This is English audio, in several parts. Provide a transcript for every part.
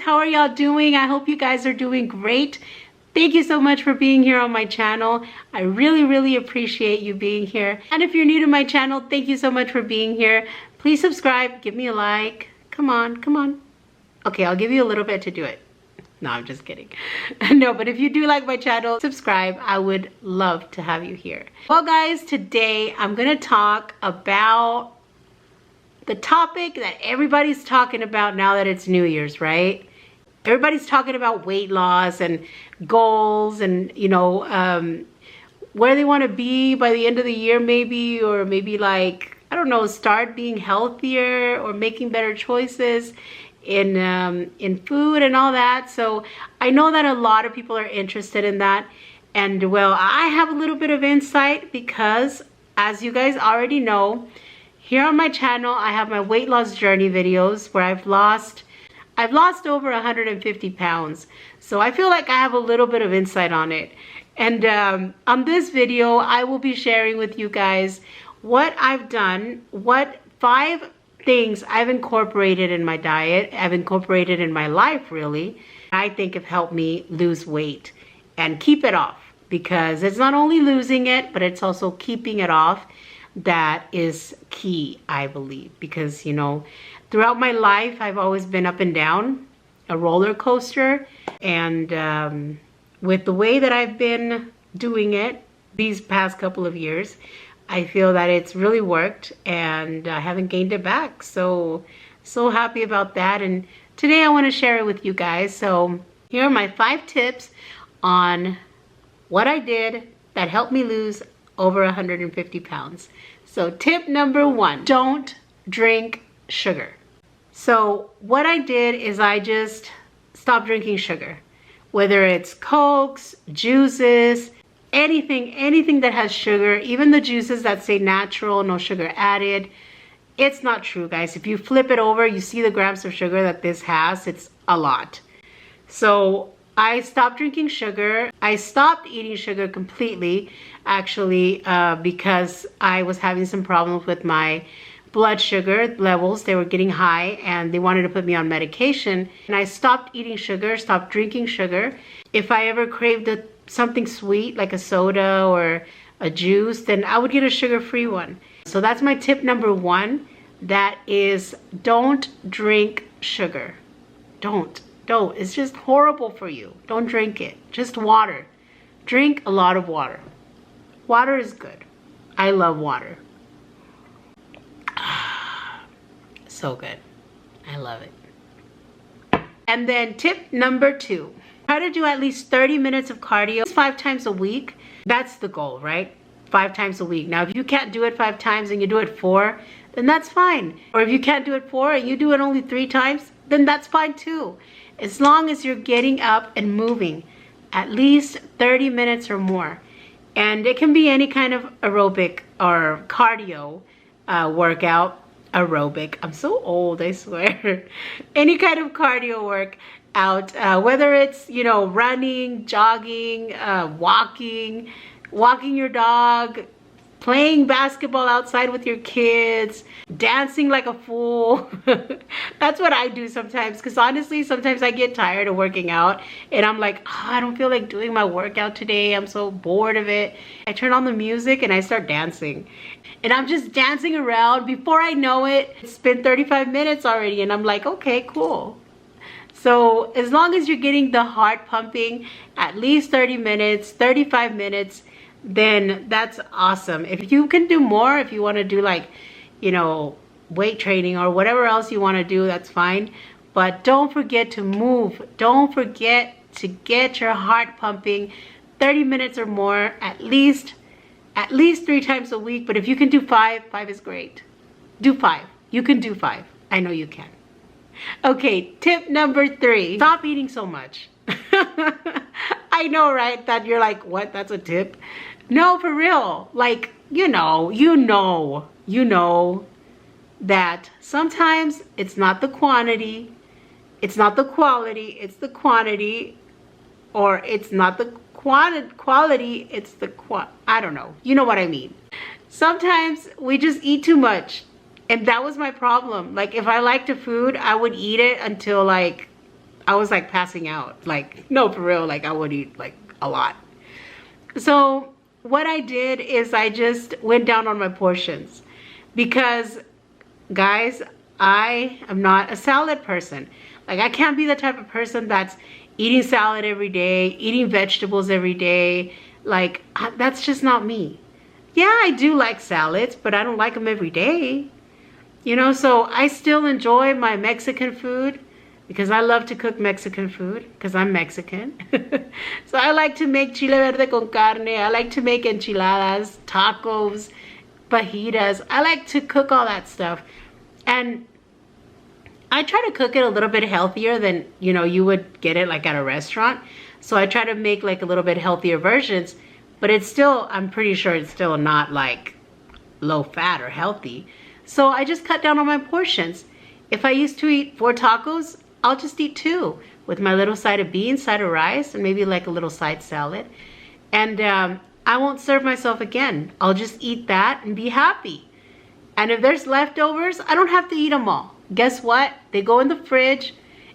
how are y'all doing? I hope you guys are doing great. Thank you so much for being here on my channel. I really appreciate you being here. And if you're new to my channel, thank you so much for being here. Please subscribe, give me a like. Come on. Okay, I'll give you a little bit to do it. No, I'm just kidding. No, but if you do like my channel, subscribe. I would love to have you here. Well, guys, today I'm gonna talk about the topic that everybody's talking about now that it's New Year's, right? Everybody's talking about weight loss and goals and, you know, where they want to be by the end of the year maybe, or maybe like, I don't know, start being healthier or making better choices in food and all that. So I know that a lot of people are interested in that. And well, I have a little bit of insight because, as you guys already know, here on my channel, I have my weight loss journey videos where I've lost over 150 pounds. So I feel like I have a little bit of insight on it. And on this video, I will be sharing with you guys what I've done, what 5 things I've incorporated in my diet, I've incorporated in my life really, I think have helped me lose weight and keep it off. Because it's not only losing it, but it's also keeping it off. That is key, I believe, because, you know, throughout my life, I've always been up and down, a roller coaster. And with the way that I've been doing it these past couple of years, I feel that it's really worked and I haven't gained it back. So happy about that. And today I want to share it with you guys. So here are my 5 tips on what I did that helped me lose over 150 pounds. So tip number 1, don't drink sugar. So what I did is I just stopped drinking sugar, whether it's Cokes, juices, anything that has sugar, even the juices that say natural, no sugar added. It's not true, guys. If you flip it over, you see the grams of sugar that this has. It's a lot. So I stopped drinking sugar. I stopped eating sugar completely, actually, because I was having some problems with my blood sugar levels. They were getting high and they wanted to put me on medication. And I stopped eating sugar, stopped drinking sugar. If I ever craved something sweet, like a soda or a juice, then I would get a sugar-free one. So that's my tip number 1. That is, don't drink sugar. Don't. It's just horrible for you. Don't drink it. Just water. Drink a lot of water. Water is good. I love water. So good. I love it. And then tip number 2. Try to do at least 30 minutes of cardio 5 times a week. That's the goal, right? 5 times a week. Now, if you can't do it 5 times and you do it 4, then that's fine. Or if you can't do it 4 and you do it only 3 times, then that's fine too. As long as you're getting up and moving at least 30 minutes or more. And it can be any kind of aerobic or cardio workout. Aerobic. I'm so old, I swear. Any kind of cardio workout, whether it's, you know, running, jogging, walking your dog, playing basketball outside with your kids, dancing like a fool. That's what I do sometimes, because honestly, sometimes I get tired of working out and I'm like, oh, I don't feel like doing my workout today. I'm so bored of it. I turn on the music and I start dancing. And I'm just dancing around. Before I know it, it's been 35 minutes already and I'm like, okay, cool. So as long as you're getting the heart pumping at least 30 minutes, 35 minutes, then that's awesome. If you can do more, if you want to do like, you know, weight training or whatever else you want to do, that's fine. But don't forget to move. Don't forget to get your heart pumping 30 minutes or more, at least 3 times a week. But if you can do 5 is great. Do 5. You can do 5. I know you can. Okay, tip number 3, stop eating so much. I know, right? That you're like, what? That's a tip? No, for real. Like, you know that sometimes it's not the quantity, it's not the quality, it's the quantity, or it's not the quality, it's the I don't know. You know what I mean. Sometimes we just eat too much. And that was my problem. Like, if I liked a food, I would eat it until, like, I was like passing out. Like, no, for real, like I would eat like a lot. So what I did is I just went down on my portions because, guys, I am not a salad person. Like, I can't be the type of person that's eating salad every day, eating vegetables every day. Like, that's just not me. Yeah, I do like salads, but I don't like them every day. You know, so I still enjoy my Mexican food because I love to cook Mexican food because I'm Mexican. So I like to make chile verde con carne. I like to make enchiladas, tacos, fajitas. I like to cook all that stuff. And I try to cook it a little bit healthier than, you know, you would get it like at a restaurant. So I try to make like a little bit healthier versions, but it's still, I'm pretty sure it's still not like low fat or healthy. So I just cut down on my portions. If I used to eat 4 tacos, I'll just eat 2 with my little side of beans, side of rice, and maybe like a little side salad. And I won't serve myself again. I'll just eat that and be happy. And if there's leftovers, I don't have to eat them all. Guess what? They go in the fridge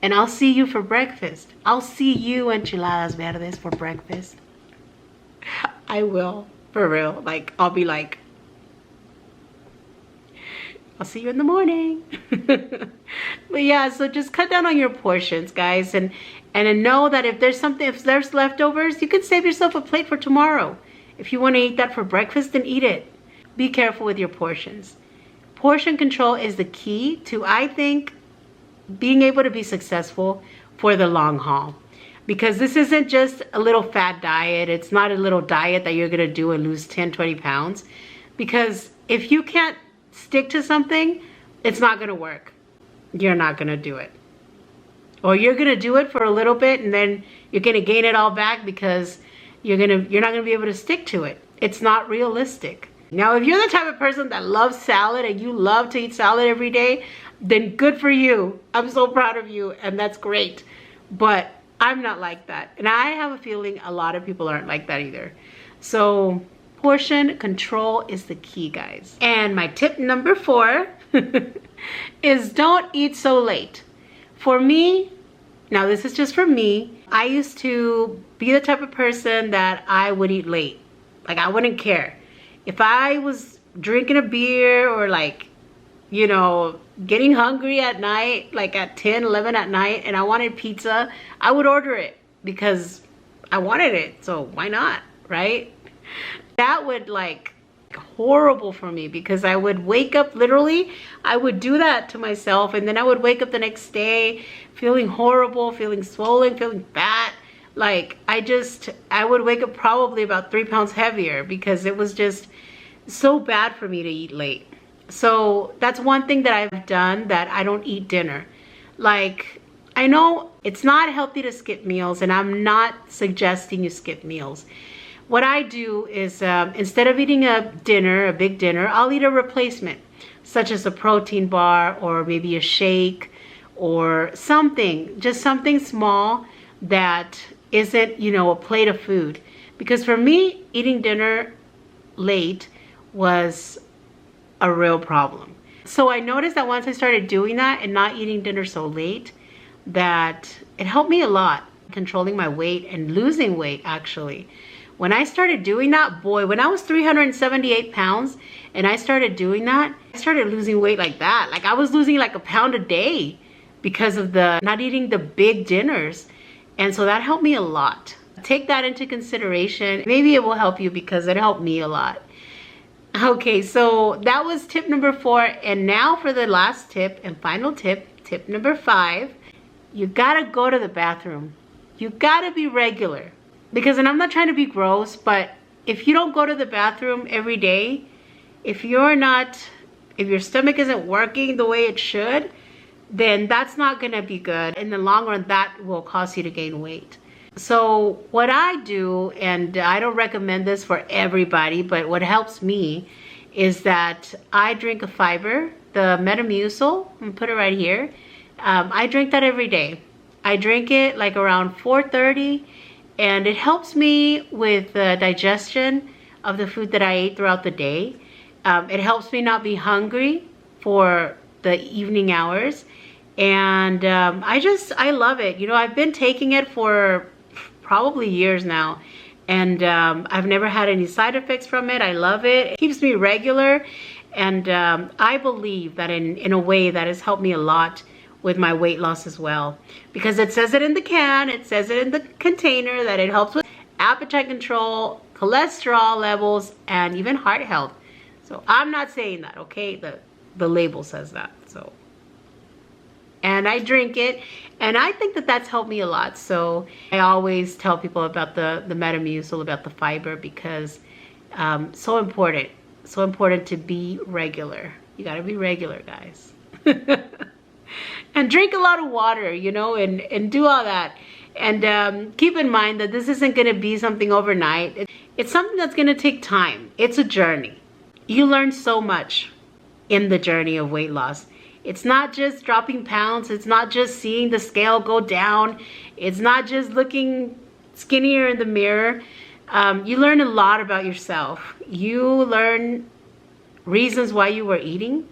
and I'll see you for breakfast. I'll see you enchiladas verdes for breakfast. I will, for real. Like, I'll be like, I'll see you in the morning. But yeah, so just cut down on your portions, guys, and know that if there's leftovers, you can save yourself a plate for tomorrow. If you want to eat that for breakfast, then eat it. Be careful with your portions. Portion control is the key to, I think, being able to be successful for the long haul. Because this isn't just a little fat diet. It's not a little diet that you're going to do and lose 10, 20 pounds. Because if you can't stick to something, it's not going to work. You're not going to do it. Or you're going to do it for a little bit and then you're going to gain it all back because you're not going to be able to stick to it. It's not realistic. Now, if you're the type of person that loves salad and you love to eat salad every day, then good for you. I'm so proud of you, and that's great. But I'm not like that. And I have a feeling a lot of people aren't like that either. So portion control is the key, guys. And my tip number 4 is don't eat so late. For me, now this is just for me, I used to be the type of person that I would eat late. Like, I wouldn't care. If I was drinking a beer or like, you know, getting hungry at night, like at 10, 11 at night, and I wanted pizza, I would order it because I wanted it. So why not, right? That would like horrible for me because I would wake up, literally, I would do that to myself, and then I would wake up the next day feeling horrible, feeling swollen, feeling fat. Like, I would wake up probably about 3 pounds heavier because it was just so bad for me to eat late. So that's one thing that I've done, that I don't eat dinner. Like, I know it's not healthy to skip meals, and I'm not suggesting you skip meals. What I do is instead of eating a big dinner, I'll eat a replacement, such as a protein bar or maybe a shake or something, just something small that isn't, you know, a plate of food. Because for me, eating dinner late was a real problem. So I noticed that once I started doing that and not eating dinner so late, that it helped me a lot, controlling my weight and losing weight, actually. When I started doing that, boy, when I was 378 pounds and I started doing that, I started losing weight like that. Like, I was losing like a pound a day because of the not eating the big dinners. And so that helped me a lot. Take that into consideration. Maybe it will help you because it helped me a lot. Okay, so that was tip number 4. And now for the last tip and final tip, tip number 5. You gotta go to the bathroom. You gotta be regular. Because, and I'm not trying to be gross, but if you don't go to the bathroom every day, if your stomach isn't working the way it should, then that's not gonna be good. In the long run, that will cause you to gain weight. So what I do, and I don't recommend this for everybody, but what helps me is that I drink a fiber, the Metamucil. I'm gonna put it right here. I drink that every day. I drink it like around 4:30, and it helps me with the digestion of the food that I ate throughout the day. It helps me not be hungry for the evening hours. And I love it. You know, I've been taking it for probably years now, and I've never had any side effects from it. I love it. It keeps me regular, and I believe that in a way that has helped me a lot with my weight loss as well, because it says it in the can, it says it in the container that it helps with appetite control, cholesterol levels, and even heart health. So I'm not saying that, okay? The label says that. So, and I drink it, and I think that that's helped me a lot. So I always tell people about the Metamucil, about the fiber, because so important to be regular. You got to be regular, guys. And drink a lot of water, you know, and do all that. And keep in mind that this isn't going to be something overnight. It's something that's going to take time. It's a journey. You learn so much in the journey of weight loss. It's not just dropping pounds. It's not just seeing the scale go down. It's not just looking skinnier in the mirror. You learn a lot about yourself. You learn reasons why you were eating.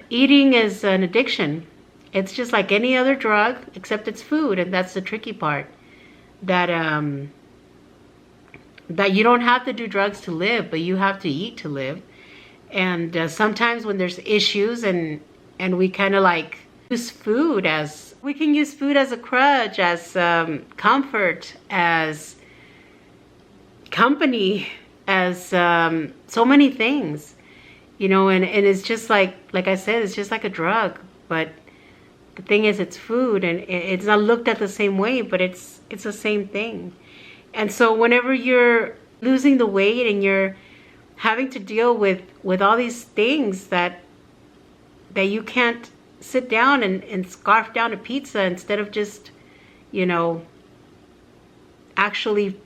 Eating is an addiction. It's just like any other drug, except it's food, and that's the tricky part. That that you don't have to do drugs to live, but you have to eat to live. And sometimes when there's issues, and we kind of like use food as, we can use food as a crutch, as comfort, as company, as so many things, you know. And it's just like I said, it's just like a drug, but the thing is, it's food, and it's not looked at the same way, but it's the same thing. And so whenever you're losing the weight and you're having to deal with all these things that you can't sit down and scarf down a pizza instead of just, you know, actually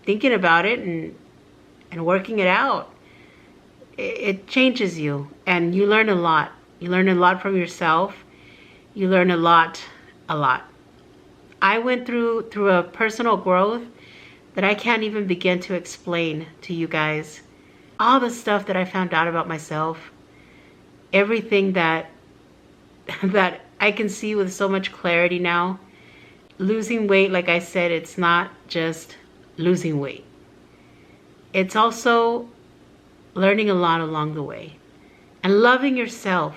thinking about it and working it out, it changes you, and you learn a lot. You learn a lot from yourself. You learn a lot. I went through a personal growth that I can't even begin to explain to you guys. All the stuff that I found out about myself, everything that I can see with so much clarity now. Losing weight, like I said, it's not just losing weight. It's also learning a lot along the way, and loving yourself.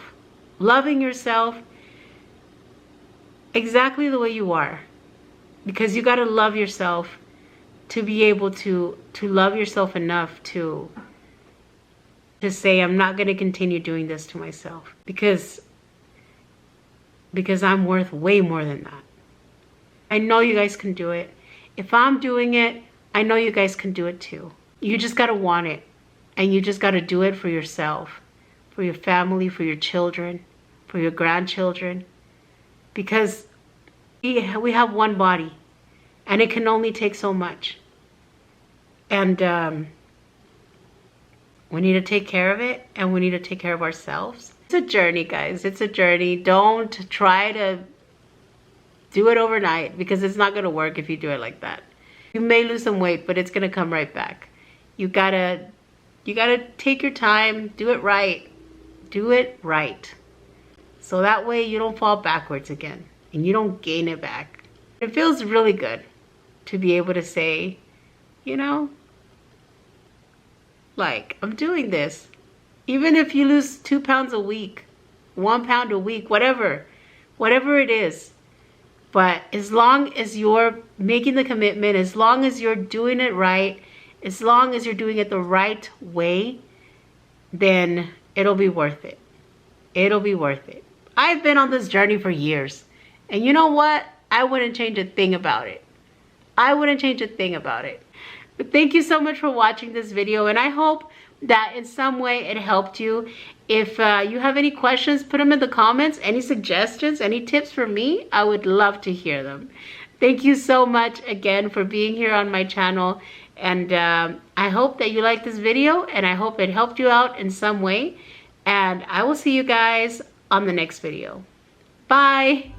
Loving yourself exactly the way you are, because you got to love yourself to be able to love yourself enough to say, I'm not going to continue doing this to myself, because I'm worth way more than that. I know you guys can do it. If I'm doing it, I know you guys can do it too. You just got to want it, and you just got to do it for yourself, for your family, for your children, for your grandchildren. Because we have one body, and it can only take so much. And we need to take care of it, and we need to take care of ourselves. It's a journey, guys. It's a journey. Don't try to do it overnight, because it's not going to work if you do it like that. You may lose some weight, but it's going to come right back. You gotta take your time, do it right. Do it right. So that way you don't fall backwards again, and you don't gain it back. It feels really good to be able to say, you know, like, I'm doing this. Even if you lose 2 pounds a week, 1 pound a week, whatever it is. But as long as you're making the commitment, as long as you're doing it right, as long as you're doing it the right way, then it'll be worth it. It'll be worth it. I've been on this journey for years. And you know what? I wouldn't change a thing about it. I wouldn't change a thing about it. But thank you so much for watching this video, and I hope that in some way it helped you. If you have any questions, put them in the comments. Any suggestions, any tips for me, I would love to hear them. Thank you so much again for being here on my channel. And I hope that you liked this video, and I hope it helped you out in some way. And I will see you guys on the next video. Bye.